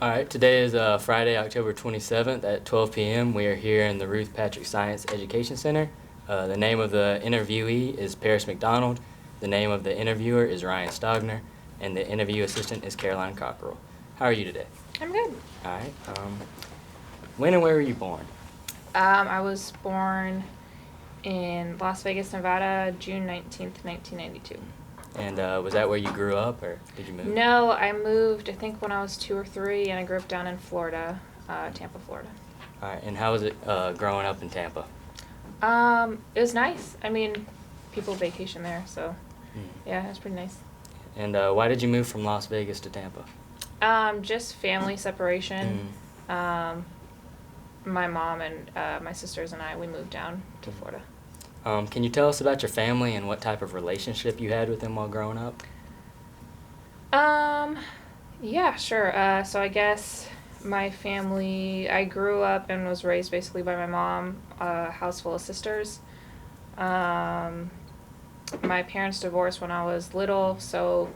All right, today is Friday, October 27th at 12 p.m. We are here in the Ruth Patrick Science Education Center. The name of the interviewee is Paris McDonald. The name of the interviewer is Ryan Stogner. And the interview assistant is Caroline Cockerell. How are you today? I'm good. All right. When and where were you born? I was born in Las Vegas, Nevada, June 19th, 1992. And was that where you grew up, or did you move? No, I moved, I think, when I was 2 or 3, and I grew up down in Florida, Tampa, Florida. All right. And how was it growing up in Tampa? It was nice. I mean, people vacation there, so yeah, it was pretty nice. And why did you move from Las Vegas to Tampa? Just family separation. My mom and my sisters and I, we moved down to Florida. Can you tell us about your family and what type of relationship you had with them while growing up? Yeah, sure. So I guess my family, I grew up and was raised basically by my mom, a house full of sisters. My parents divorced when I was little, so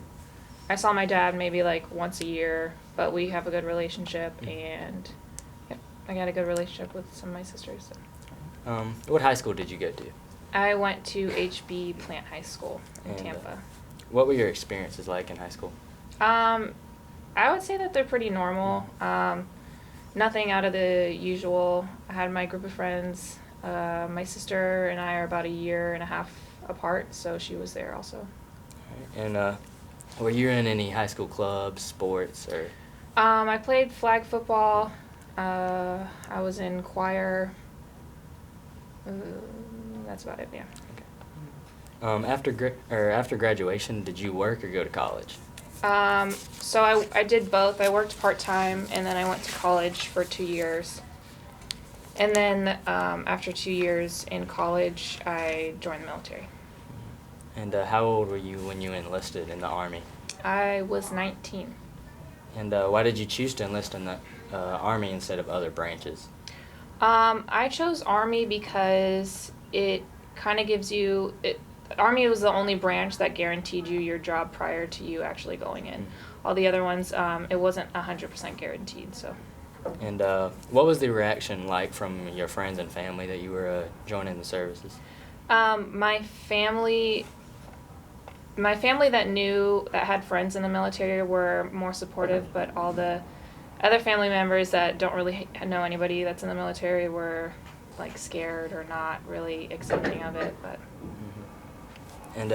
I saw my dad maybe like once a year, but we have a good relationship, and yeah, I got a good relationship with some of my sisters. So. What high school did you go to? I went to HB Plant High School in And, Tampa. What were your experiences like in high school? I would say that they're pretty normal. Nothing out of the usual. I had my group of friends. My sister and I are about a year and a half apart, so she was there also. And were you in any high school clubs, sports, or? I played flag football. I was in choir. That's about it, yeah. Okay. After graduation, did you work or go to college? So I did both. I worked part-time, and then I went to college for 2 years. And then after 2 years in college, I joined the military. And how old were you when you enlisted in the Army? I was 19. And why did you choose to enlist in the Army instead of other branches? I chose Army because it kind of gives you... Army was the only branch that guaranteed you your job prior to you actually going in. All the other ones, it wasn't 100% guaranteed, so... And what was the reaction like from your friends and family that you were joining the services? My family that had friends in the military were more supportive, but all the other family members that don't really know anybody that's in the military were like scared or not really accepting of it. But And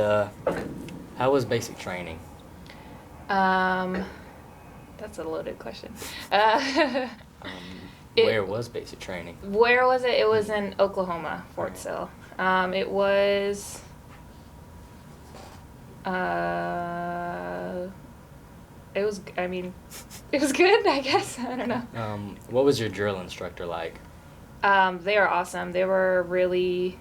how was basic training? that's a loaded question. Where was basic training? Where was it? It was in Oklahoma, Fort Sill. It was. It was. I mean, it was good. I guess I don't know. What was your drill instructor like? They were awesome. They were really.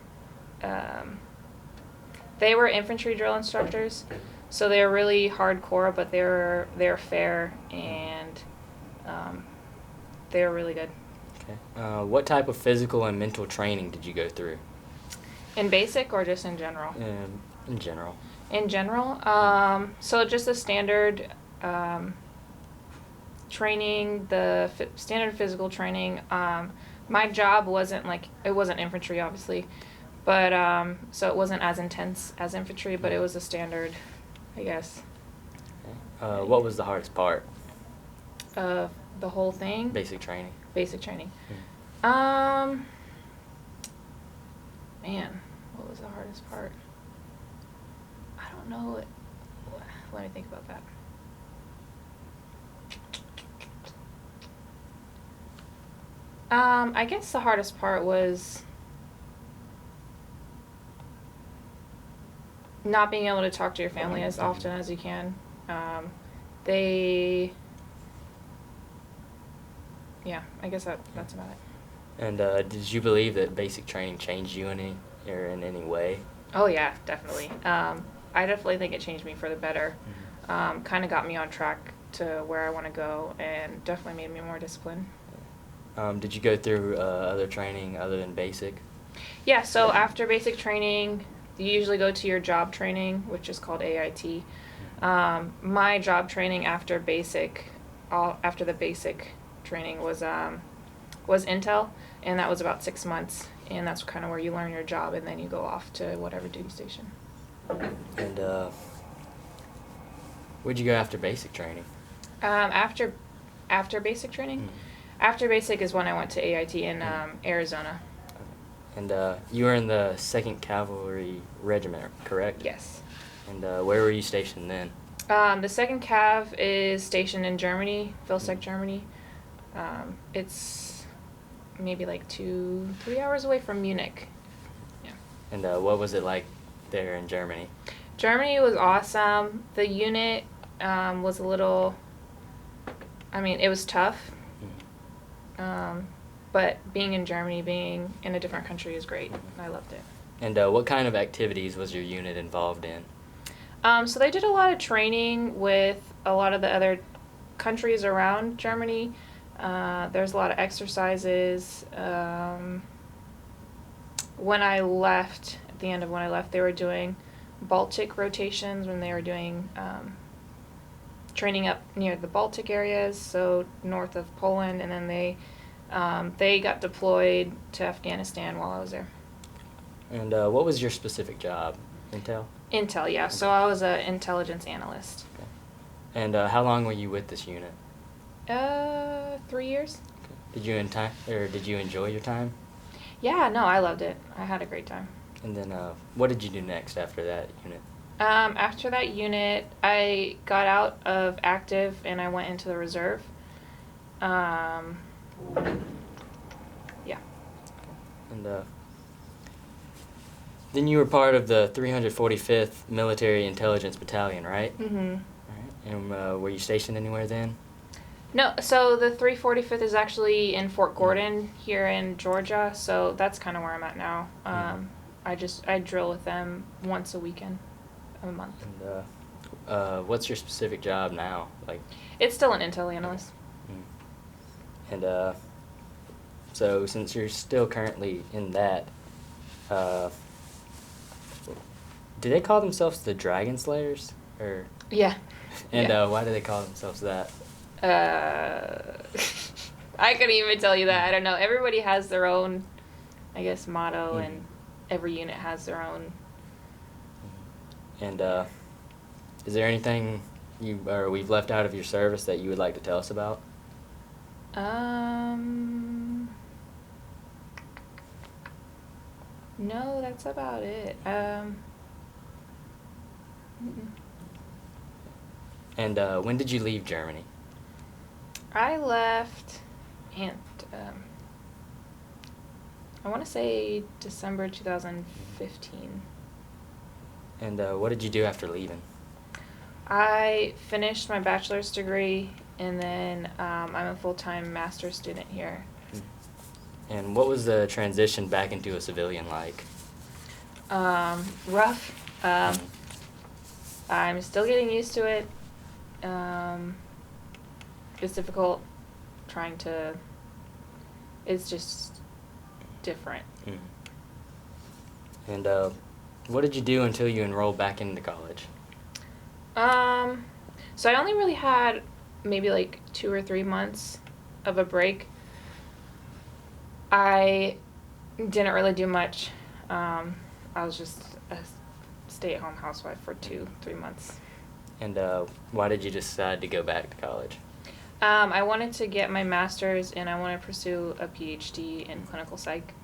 They were infantry drill instructors, so they were really hardcore, but they were fair, and they were really good. Okay. What type of physical and mental training did you go through? In basic or just in general? In general. In general, so just the standard training, the standard physical training. My job wasn't it wasn't infantry, obviously, but so it wasn't as intense as infantry, but it was a standard, I guess. Okay. What was the hardest part? The whole thing? Basic training. Basic training. Man, what was the hardest part? I don't know. Let me think about that. I guess the hardest part was not being able to talk to your family as often as you can. Yeah, I guess that's about it. And did you believe that basic training changed you in any way? Oh yeah, definitely. I definitely think it changed me for the better. Kind of got me on track to where I want to go, and definitely made me more disciplined. Did you go through other training other than basic? Yeah, so after basic training, you usually go to your job training, which is called AIT. My job training after basic all after the basic training was Intel, and that was about 6 months, and that's kind of where you learn your job, and then you go off to whatever duty station. And where'd you go after basic training? After basic training, after basic is when I went to AIT in Arizona. And you were in the 2nd Cavalry Regiment, correct? Yes. And where were you stationed then? The 2nd Cav is stationed in Germany, Vilseck, Germany. It's maybe like 2-3 hours away from Munich. Yeah. And what was it like there in Germany? Germany was awesome. The unit was a little, it was tough. But being in Germany, being in a different country is great. I loved it. And what kind of activities was your unit involved in? So they did a lot of training with a lot of the other countries around Germany. There's a lot of exercises. When I left, at the end of when I left, they were doing Baltic rotations when they were doing training up near the Baltic areas, so north of Poland, and then they got deployed to Afghanistan while I was there. And what was your specific job? Intel? Intel, yeah. So I was an intelligence analyst. Okay. And how long were you with this unit? 3 years. Okay. Did you enjoy your time? Yeah, no, I loved it. I had a great time. And then what did you do next after that unit? After that unit, I got out of active and I went into the reserve. Yeah. And then you were part of the 345th Military Intelligence Battalion, right? Mm-hmm. All right. And were you stationed anywhere then? No, so the 345th is actually in Fort Gordon here in Georgia, so that's kind of where I'm at now. I drill with them once a weekend, a month. And what's your specific job now? It's still an intel analyst. And so since you're still currently in that, do they call themselves the Dragon Slayers? Or Yeah. And Yeah. why do they call themselves that? I couldn't even tell you that. I don't know. Everybody has their own, I guess, motto, and every unit has their own. And is there anything we've left out of your service that you would like to tell us about? No, that's about it. And when did you leave Germany? I left, and I want to say December 2015. And what did you do after leaving? I finished my bachelor's degree, and then I'm a full-time master's student here. And what was the transition back into a civilian like? Rough. I'm still getting used to it. It's difficult it's just different. And what did you do until you enrolled back into college? So I only really had maybe like 2 or 3 months of a break. I didn't really do much. I was just a stay-at-home housewife for 2-3 months. And why did you decide to go back to college? I wanted to get my master's, and I wanted to pursue a PhD in clinical psych.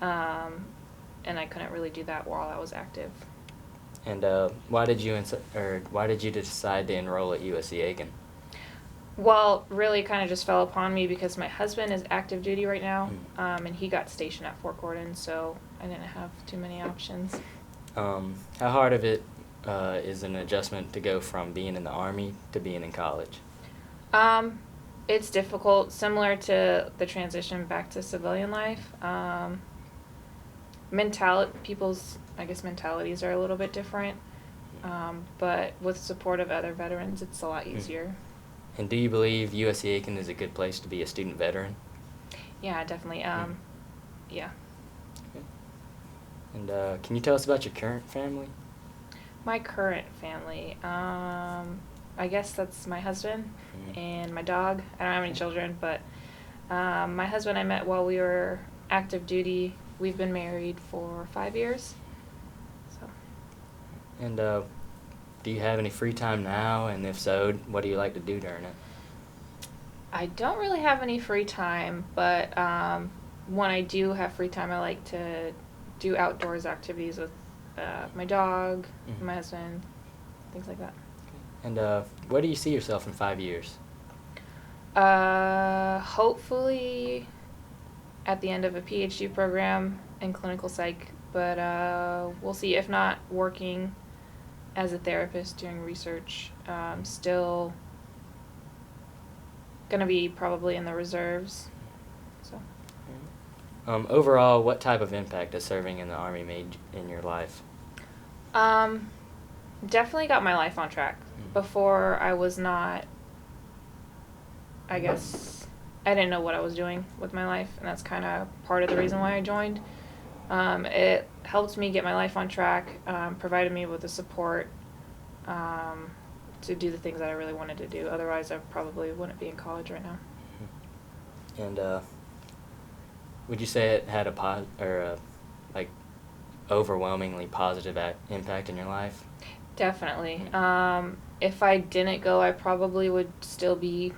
And I couldn't really do that while I was active. And why did you decide to enroll at USC Aiken? Well, really kind of just fell upon me because my husband is active duty right now, and he got stationed at Fort Gordon, so I didn't have too many options. How hard of it is an adjustment to go from being in the Army to being in college? It's difficult, similar to the transition back to civilian life. People's, I guess, mentalities are a little bit different, but with support of other veterans, it's a lot easier. And do you believe USC Aiken is a good place to be a student veteran? Yeah, definitely. Yeah. Okay. And can you tell us about your current family? My current family. I guess that's my husband Mhm. and my dog. I don't have any children, but my husband I met while we were active duty. We've been married for 5 years. So. And do you have any free time now? And if so, what do you like to do during it? I don't really have any free time, but when I do have free time, I like to do outdoors activities with my dog, Mhm. my husband, things like that. And where do you see yourself in 5 years? Hopefully at the end of a PhD program in clinical psych, but we'll see. If not, working as a therapist doing research. Still gonna be probably in the reserves. So. Overall, what type of impact has serving in the Army made in your life? Definitely got my life on track. Before I was not, I guess, I didn't know what I was doing with my life, and that's kind of part of the reason why I joined. It helped me get my life on track, provided me with the support to do the things that I really wanted to do. Otherwise, I probably wouldn't be in college right now. And would you say it had like overwhelmingly positive impact in your life? Definitely. If I didn't go, I probably would still be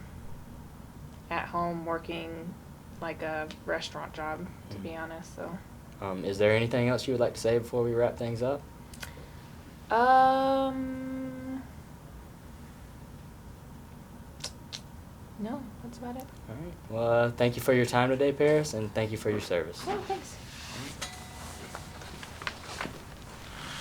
at home working like a restaurant job, to be honest. So. Is there anything else you would like to say before we wrap things up? No, that's about it. All right. Well, thank you for your time today, Paris, and thank you for your service. Oh, thanks.